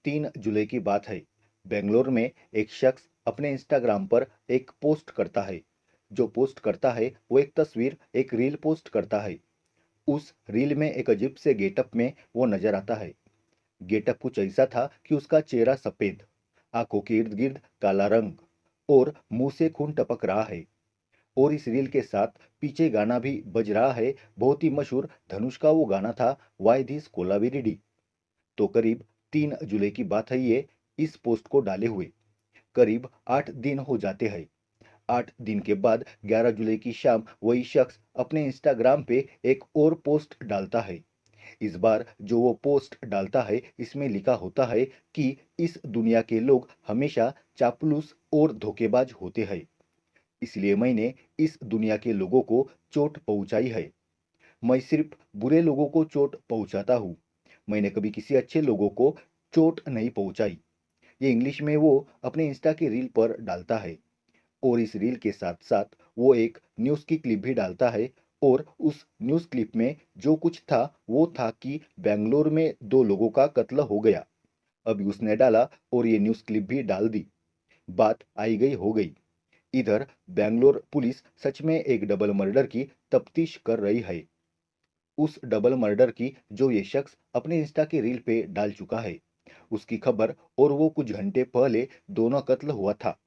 3 जुलाई की बात है। बेंगलोर में एक शख्स अपने इंस्टाग्राम पर एक पोस्ट करता है। जो पोस्ट करता है वो एक तस्वीर, एक रील पोस्ट करता है। उस रील में एक अजीब से गेटअप में वो नजर आता है। गेटअप कुछ ऐसा था कि उसका चेहरा सफेद, आंखों के इर्द गिर्द काला रंग और मुंह से खून टपक रहा है। और इस रील के साथ पीछे गाना भी बज रहा है। बहुत ही मशहूर धनुष का वो गाना था, वाई दिस कोलावेरी। तो करीब 3 जुलाई की बात है ये, इस पोस्ट को डाले हुए करीब 8 दिन हो जाते हैं। 8 दिन के बाद 11 जुलाई की शाम वही शख्स अपने इंस्टाग्राम पे एक और पोस्ट डालता है। इस बार जो वो पोस्ट डालता है इसमें लिखा होता है कि इस दुनिया के लोग हमेशा चापलूस और धोखेबाज होते हैं, इसलिए मैंने इस दुनिया के लोगों को चोट पहुंचाई है। मैं सिर्फ बुरे लोगों को चोट पहुंचाता हूँ, मैंने कभी किसी अच्छे लोगों को चोट नहीं पहुंचाई। ये इंग्लिश में वो अपने इंस्टा की रील पर डालता है। और इस रील के साथ साथ वो एक न्यूज़ की क्लिप भी डालता है। और उस न्यूज़ क्लिप में जो कुछ था वो था कि बेंगलोर में 2 लोगों का कत्ल हो गया। अभी उसने डाला और ये न्यूज़ क्लिप भी डाल दी। बात आई गई हो गई। इधर बेंगलोर पुलिस सच में एक डबल मर्डर की तफ्तीश कर रही है। उस डबल मर्डर की जो ये शख्स अपने इंस्टा की रील पे डाल चुका है, उसकी खबर, और वो कुछ घंटे पहले दोनों कत्ल हुआ था।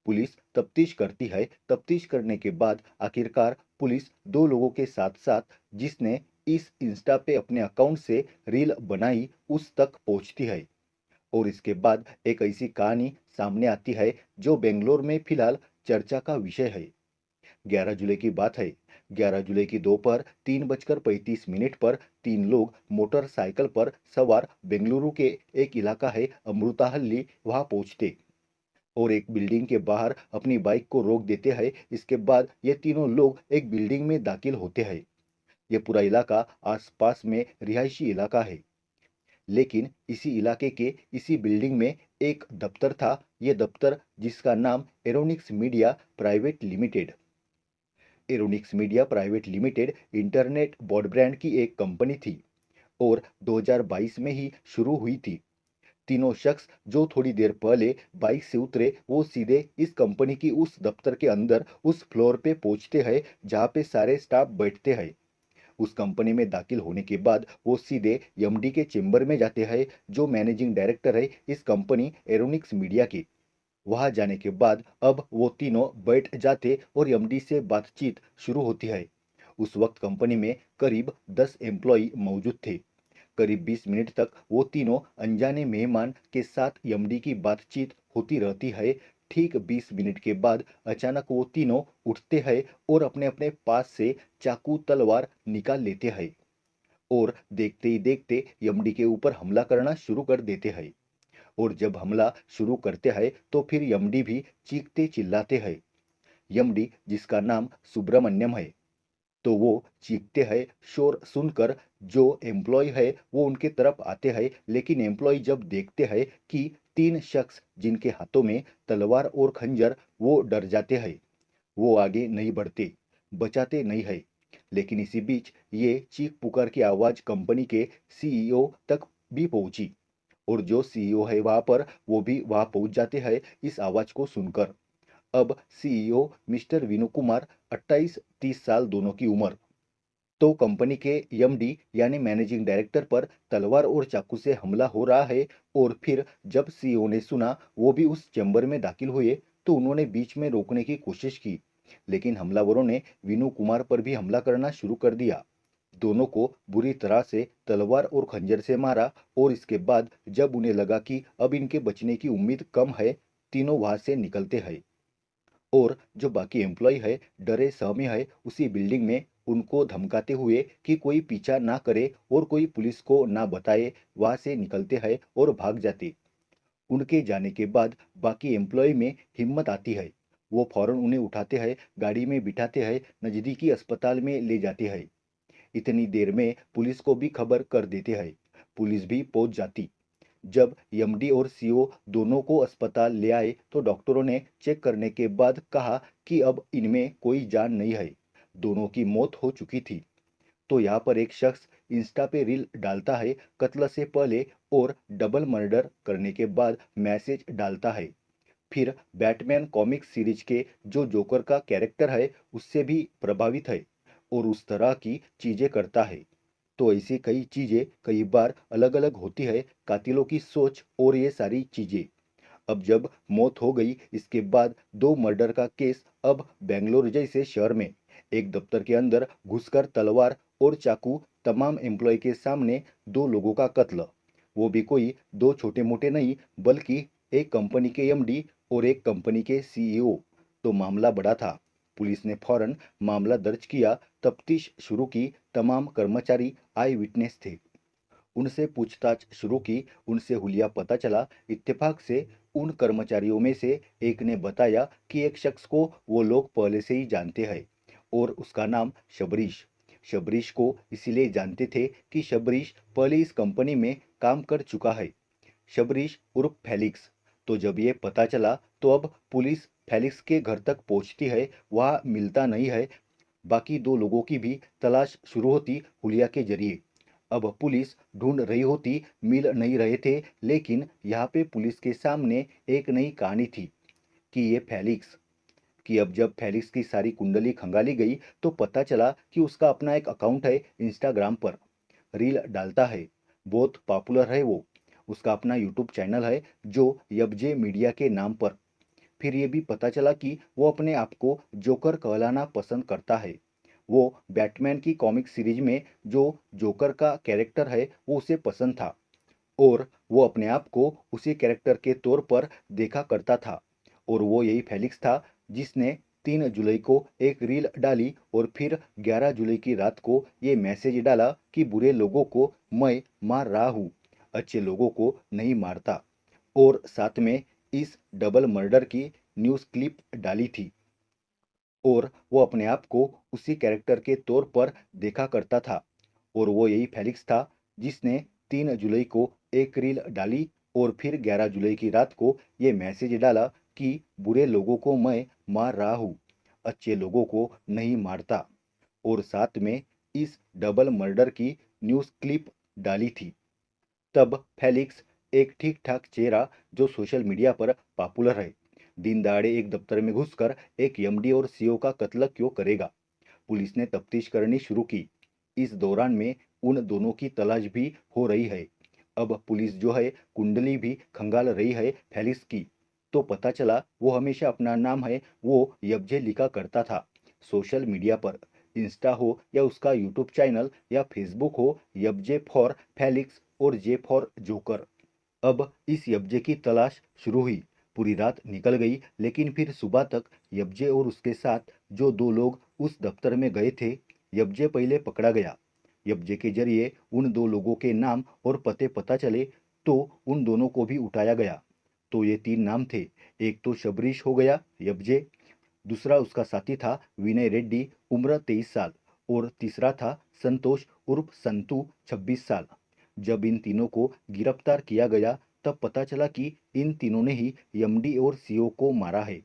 पुलिस तफ्तीश करती है। तफ्तीश करने के बाद आखिरकार पुलिस 2 लोगों के साथ साथ जिसने इस इंस्टा पे अपने अकाउंट से रील बनाई उस तक पहुंचती है। और इसके बाद एक ऐसी कहानी सामने आती है जो बेंगलोर में फिलहाल चर्चा का विषय है। 11 जुलाई की बात है। 11 जुलाई की दोपहर 3:35 पर 3 लोग मोटरसाइकिल पर सवार बेंगलुरु के एक इलाका है अमृताहल्ली, वहां पहुंचते और एक बिल्डिंग के बाहर अपनी बाइक को रोक देते हैं। इसके बाद ये तीनों लोग एक बिल्डिंग में दाखिल होते हैं। ये पूरा इलाका आसपास में रिहायशी इलाका है, लेकिन इसी इलाके के इसी बिल्डिंग में एक दफ्तर था। ये दफ्तर जिसका नाम Aeronix media private limited. Aeronix media private limited internet broadband की एक कंपनी थी और 2022 में ही शुरू हुई थी। तीनों शख्स जो थोड़ी देर पहले बाइक से उतरे वो सीधे इस कंपनी की उस दफ्तर के अंदर उस फ्लोर पे पहुंचते हैं जहां पे सारे स्टाफ बैठते हैं। उस कंपनी में दाखिल होने के बाद वो सीधे एमडी के चेंबर में जाते हैं जो मैनेजिंग डायरेक्टर है इस कंपनी एरोनिक्स मीडिया की। वहां जाने के बाद अब वो तीनों बैठ जाते और एमडी से बातचीत शुरू होती है। उस वक्त कंपनी में करीब 10 एम्प्लॉय मौजूद थे। करीब 20 मिनट तक वो तीनों अनजाने मेहमान के साथ एमडी की बातचीत होती रहती है। ठीक 20 मिनट के बाद अचानक वो तीनों उठते हैं और अपने अपने पास से चाकू तलवार निकाल लेते हैं और देखते ही देखते एमडी के ऊपर हमला करना शुरू कर देते हैं। और जब हमला शुरू करते हैं तो फिर एमडी भी चीखते चिल्लाते हैं। एमडी जिसका नाम सुब्रमण्यम है, तो वो चीखते हैं। शोर सुनकर जो एम्प्लॉय है वो उनके तरफ आते हैं, लेकिन एम्प्लॉय जब देखते हैं कि 3 शख्स जिनके हाथों में तलवार और खंजर, वो डर जाते हैं। वो आगे नहीं बढ़ते, बचाते नहीं है। लेकिन इसी बीच ये चीख पुकार की आवाज कंपनी के सीईओ तक भी पहुंची और जो सीईओ है वहां पर वो भी वहां पहुंच जाते हैं इस आवाज को सुनकर। अब सीईओ मिस्टर विनु कुमार, 28-30 साल दोनों की उम्र, तो कंपनी के एमडी यानी मैनेजिंग डायरेक्टर पर तलवार और चाकू से हमला हो रहा है। और फिर जब सीईओ ने सुना वो भी उस चैम्बर में दाखिल हुए तो उन्होंने बीच में रोकने की कोशिश की, लेकिन हमलावरों ने विनु कुमार पर भी हमला करना शुरू कर दिया। दोनों को बुरी तरह से तलवार और खंजर से मारा और इसके बाद जब उन्हें लगा कि अब इनके बचने की उम्मीद कम है, तीनों वहां से निकलते हैं। और जो बाकी एम्प्लॉय है डरे सहमे है उसी बिल्डिंग में, उनको धमकाते हुए कि कोई पीछा ना करे और कोई पुलिस को ना बताए, वहां से निकलते हैं और भाग जाते। उनके जाने के बाद बाकी एम्प्लॉय में हिम्मत आती है। वो फौरन उन्हें उठाते हैं, गाड़ी में बिठाते हैं, नजदीकी अस्पताल में ले जाते हैं। इतनी देर में पुलिस को भी खबर कर देते हैं। पुलिस भी पहुंच जाती। जब एमडी और सीओ दोनों को अस्पताल ले आए तो डॉक्टरों ने चेक करने के बाद कहा कि अब इनमें कोई जान नहीं है, दोनों की मौत हो चुकी थी। तो यहाँ पर एक शख्स इंस्टा पे रील डालता है कत्ल से पहले और डबल मर्डर करने के बाद मैसेज डालता है। फिर बैटमैन कॉमिक्स सीरीज के जो जोकर का कैरेक्टर है उससे भी प्रभावित है और उस तरह की चीजें करता है। तो ऐसी कई चीजें कई बार अलग अलग होती है, कातिलों की सोच और ये सारी चीजें। अब जब मौत हो गई इसके बाद दो मर्डर का केस अब बेंगलोर जैसे शहर में एक दफ्तर के अंदर घुसकर तलवार और चाकू तमाम एम्प्लॉय के सामने दो लोगों का कत्ल, वो भी कोई दो छोटे मोटे नहीं बल्कि एक कंपनी के एमडी और एक कंपनी के सीईओ। तो मामला बड़ा था। पुलिस ने फौरन मामला दर्ज किया, तफ्तीश शुरू की। तमाम कर्मचारी आई विटनेस थे, उनसे पूछताछ शुरू की। उनसे हुलिया पता चला। इत्तेफाक से उन कर्मचारियों में से एक ने बताया कि एक शख्स को वो लोग पहले से ही जानते हैं और उसका नाम शबरीश। शबरीश को इसीलिए जानते थे कि शबरीश पहले इस कंपनी में काम कर चुका है। शबरीश उर्फ फेलिक्स। तो जब ये पता चला तो अब पुलिस फेलिक्स के घर तक पहुंचती है, वहां मिलता नहीं है। बाकी दो लोगों की भी तलाश शुरू होती हुलिया के जरिए। अब पुलिस ढूंढ रही होती, मिल नहीं रहे थे, लेकिन यहाँ पे पुलिस के सामने एक नई कहानी थी कि ये फेलिक्स कि अब जब फेलिक्स की सारी कुंडली खंगाली गई तो पता चला कि उसका अपना एक अकाउंट है इंस्टाग्राम पर, रील डालता है, बहुत पॉपुलर है वो। उसका अपना यूट्यूब चैनल है जो यबजे मीडिया के नाम पर। फिर ये भी पता चला कि वो अपने आप को जोकर कहलाना पसंद करता है। वो बैटमैन की कॉमिक सीरीज में जो जोकर का कैरेक्टर है वो उसे पसंद था और वो अपने आप को उसी कैरेक्टर के तौर पर देखा करता था। और वो यही फेलिक्स था जिसने 3 जुलाई को एक रील डाली और फिर 11 जुलाई की रात को ये मैसेज डाला कि बुरे लोगों को मैं मार रहा हूँ, अच्छे लोगों को नहीं मारता। और साथ में इस डबल मर्डर की न्यूज़ क्लिप डाली थी और वो अपने आप को उसी कैरेक्टर के तौर पर देखा करता था। और वो यही फेलिक्स था जिसने 3 जुलाई को एक रील डाली और फिर 11 जुलाई की रात को ये मैसेज डाला कि बुरे लोगों को मैं मार रहा हूँ, अच्छे लोगों को नहीं मारता। और साथ में इस डबल मर्डर की न्यूज़ क्लिप डाली थी। तब फेलिक्स एक ठीक ठाक चेहरा जो सोशल मीडिया पर पॉपुलर है, दिन दहाड़े एक दफ्तर में घुसकर एक एमडी और सीईओ का कत्ल क्यों करेगा। पुलिस ने तफ्तीश करनी शुरू की। इस दौरान में उन दोनों की तलाश भी हो रही है। अब पुलिस जो है कुंडली भी खंगाल रही है फेलिक्स की। तो पता चला वो हमेशा अपना नाम है वो यबजे लिखा करता था सोशल मीडिया पर, इंस्टा हो या उसका यूट्यूब चैनल या फेसबुक हो, यबजे फॉर फेलिक्स और जे फॉर जोकर। अब इस यब्जे की तलाश शुरू हुई। पूरी रात निकल गई लेकिन फिर सुबह तक यब्जे और उसके साथ जो दो लोग उस दफ्तर में गए थे, यब्जे पहले पकड़ा गया। यब्जे के जरिए उन दो लोगों के नाम और पते पता चले तो उन दोनों को भी उठाया गया। तो ये 3 नाम थे। एक तो शबरीश हो गया यब्जे, दूसरा उसका साथी था विनय रेड्डी उम्र 23 साल और तीसरा था संतोष उर्फ संतू 26 साल। जब इन तीनों को गिरफ्तार किया गया तब पता चला कि इन तीनों ने ही एमडी और सीओ को मारा है।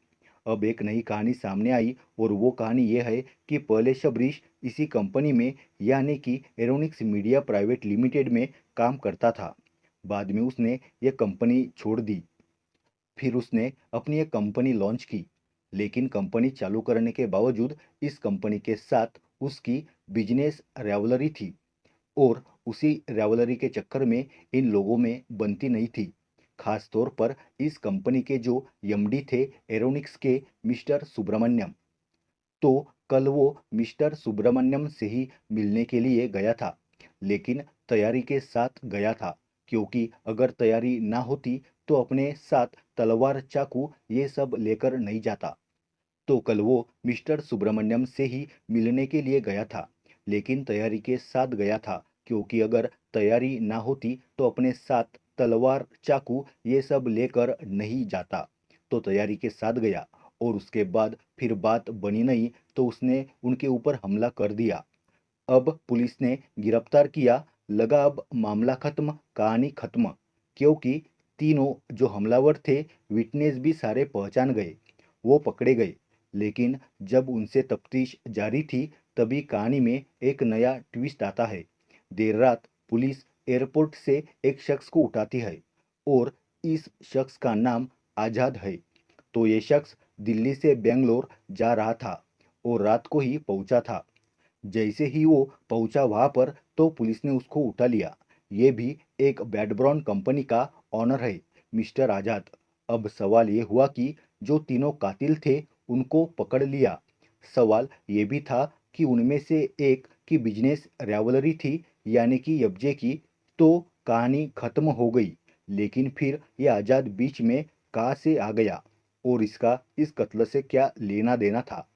अब एक नई कहानी सामने आई और वो कहानी ये है कि पहले शबरीश इसी कंपनी में यानी कि एरोनिक्स मीडिया प्राइवेट लिमिटेड में काम करता था। बाद में उसने ये कंपनी छोड़ दी। फिर उसने अपनी एक कंपनी लॉन्च की, लेकिन कंपनी चालू करने के बावजूद इस कंपनी के साथ उसकी बिजनेस राइवलरी थी और उसी राइवलरी के चक्कर में इन लोगों में बनती नहीं थी। खास तौर पर इस कंपनी के जो एमडी थे एरोनिक्स के मिस्टर सुब्रमण्यम। तो कल वो मिस्टर सुब्रमण्यम से ही मिलने के लिए गया था, लेकिन तैयारी के साथ गया था क्योंकि अगर तैयारी ना होती तो अपने साथ तलवार चाकू ये सब लेकर नहीं जाता। तो कल वो मिस्टर सुब्रमण्यम से ही मिलने के लिए गया था, लेकिन तैयारी के साथ गया था क्योंकि अगर तैयारी ना होती तो अपने साथ तलवार चाकू ये सब लेकर नहीं जाता। तो तैयारी के साथ गया और उसके बाद फिर बात बनी नहीं तो उसने उनके ऊपर हमला कर दिया। अब पुलिस ने गिरफ्तार किया। लगा अब मामला खत्म, कहानी खत्म, क्योंकि तीनों जो हमलावर थे विटनेस भी सारे पहचान गए, वो पकड़े गए। लेकिन जब उनसे तफ्तीश जारी थी तभी कहानी में एक नया ट्विस्ट आता है। देर रात पुलिस एयरपोर्ट से एक शख्स को उठाती है और इस शख्स का नाम आज़ाद है। तो ये शख्स दिल्ली से बेंगलोर जा रहा था और रात को ही पहुंचा था। जैसे ही वो पहुंचा वहां पर तो पुलिस ने उसको उठा लिया। ये भी एक बैड ब्राउन कंपनी का ऑनर है, मिस्टर आज़ाद। अब सवाल ये हुआ कि जो तीनों कातिल थे उनको पकड़ लिया। सवाल ये भी था कि उनमें से एक की बिजनेस राइवलरी थी, यानी कि एफजे की, तो कहानी खत्म हो गई। लेकिन फिर ये आज़ाद बीच में कहाँ से आ गया और इसका इस कत्ल से क्या लेना देना था?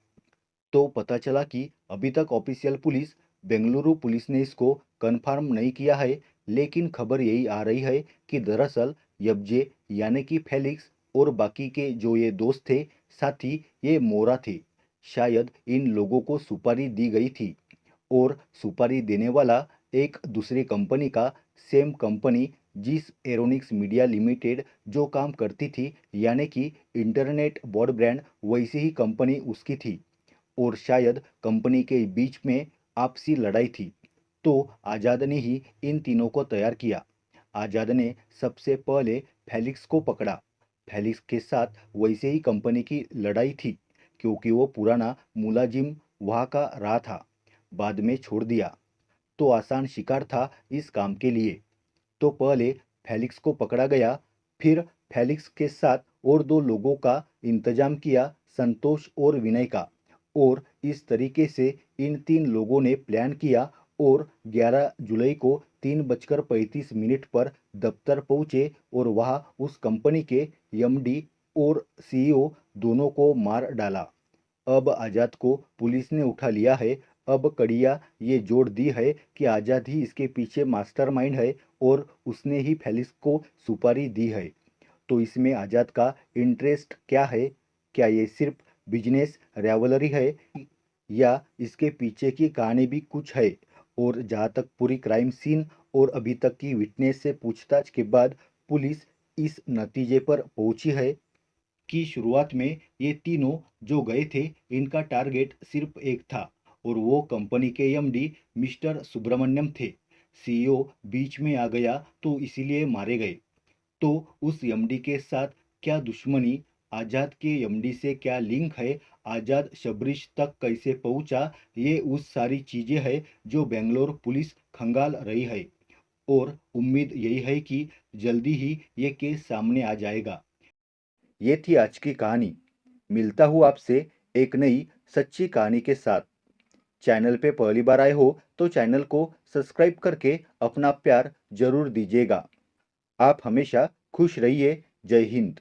तो पता चला कि अभी तक ऑफिशियल पुलिस बेंगलुरु पुलिस ने इसको कंफर्म नहीं किया है, लेकिन खबर यही आ रही है कि दरअसल यबजे यानी कि फेलिक्स और बाकी के जो ये दोस्त थे साथी, ये मोरा थे। शायद इन लोगों को सुपारी दी गई थी और सुपारी देने वाला एक दूसरी कंपनी का, सेम कंपनी जिस एरोनिक्स मीडिया लिमिटेड जो काम करती थी, यानी कि इंटरनेट ब्रॉडबैंड, वैसी ही कंपनी उसकी थी। और शायद कंपनी के बीच में आपसी लड़ाई थी। तो आज़ाद ने ही इन तीनों को तैयार किया। आज़ाद ने सबसे पहले फेलिक्स को पकड़ा। फेलिक्स के साथ वैसे ही कंपनी की लड़ाई थी, क्योंकि वो पुराना मुलाजिम वहाँ का रहा था, बाद में छोड़ दिया। तो आसान शिकार था इस काम के लिए। तो पहले फेलिक्स को पकड़ा गया, फिर फेलिक्स के साथ और दो लोगों का इंतजाम किया, संतोष और विनय का। और इस तरीके से इन तीन लोगों ने प्लान किया और 11 जुलाई को 3:35 पर दफ्तर पहुंचे और वहां उस कंपनी के एमडी और सीईओ दोनों को मार डाला। अब आज़ाद को पुलिस ने उठा लिया है। अब कड़िया ये जोड़ दी है कि आज़ाद ही इसके पीछे मास्टरमाइंड है और उसने ही फेलिक्स को सुपारी दी है। तो इसमें आज़ाद का इंटरेस्ट क्या है? क्या ये सिर्फ बिजनेस राइवलरी है या इसके पीछे की कहानी भी कुछ है? और जहाँ तक पूरी क्राइम सीन और अभी तक की विटनेस से पूछताछ के बाद पुलिस इस नतीजे पर पहुंची है कि शुरुआत में ये तीनों जो गए थे, इनका टारगेट सिर्फ एक था और वो कंपनी के एमडी मिस्टर सुब्रमण्यम थे। सीईओ बीच में आ गया तो इसीलिए मारे गए। तो उस एमडी के साथ क्या दुश्मनी, आजाद के एमडी से क्या लिंक है, आजाद शबरीश तक कैसे पहुंचा, ये उस सारी चीजें हैं जो बेंगलोर पुलिस खंगाल रही है। और उम्मीद यही है कि जल्दी ही ये केस सामने आ जाएगा। ये थी आज की कहानी। मिलता हूँ आपसे एक नई सच्ची कहानी के साथ। चैनल पे पहली बार आए हो तो चैनल को सब्सक्राइब करके अपना प्यार जरूर दीजिएगा। आप हमेशा खुश रहिए। जय हिंद।